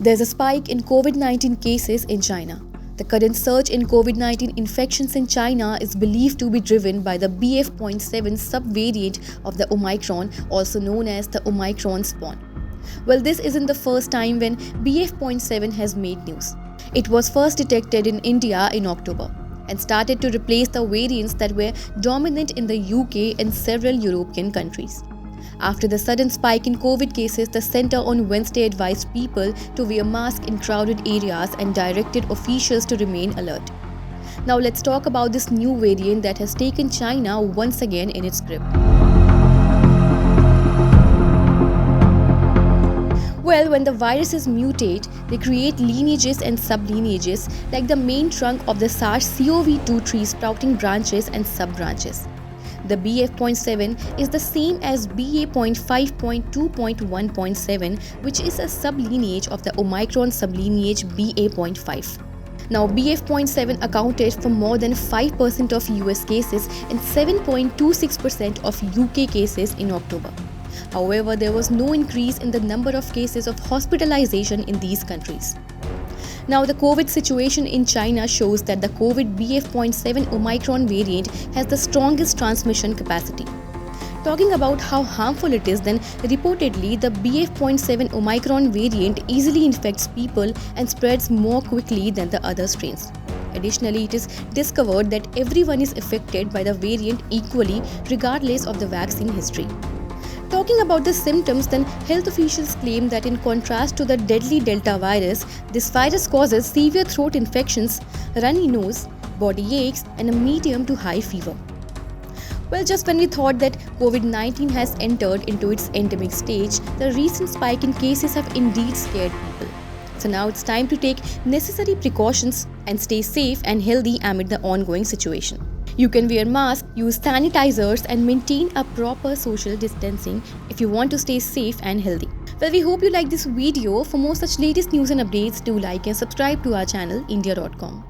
There's a spike in COVID-19 cases in China. The current surge in COVID-19 infections in China is believed to be driven by the BF.7 subvariant of the Omicron, also known as the Omicron spawn. Well, this isn't the first time when BF.7 has made news. It was first detected in India in October and started to replace the variants that were dominant in the UK and several European countries. After the sudden spike in COVID cases, the center on Wednesday advised people to wear masks in crowded areas and directed officials to remain alert. Now let's talk about this new variant that has taken China once again in its grip. Well, when the viruses mutate, they create lineages and sublineages like the main trunk of the SARS-CoV-2 tree sprouting branches and sub-branches. The BF.7 is the same as BA.5.2.1.7, which is a sublineage of the Omicron sublineage BA.5. Now, BF.7 accounted for more than 5% of US cases and 7.26% of UK cases in October. However, there was no increase in the number of cases of hospitalization in these countries. Now, the COVID situation in China shows that the COVID BF.7 Omicron variant has the strongest transmission capacity. Talking about how harmful it is, then reportedly the BF.7 Omicron variant easily infects people and spreads more quickly than the other strains. Additionally, it is discovered that everyone is affected by the variant equally, regardless of the vaccine history. Talking about the symptoms, then health officials claim that in contrast to the deadly Delta virus, this virus causes severe throat infections, runny nose, body aches, and a medium to high fever. Well, just when we thought that COVID-19 has entered into its endemic stage, the recent spike in cases have indeed scared people. So now it's time to take necessary precautions and stay safe and healthy amid the ongoing situation. You can wear masks, use sanitizers, and maintain a proper social distancing if you want to stay safe and healthy. Well, we hope you like this video. For more such latest news and updates, do like and subscribe to our channel India.com.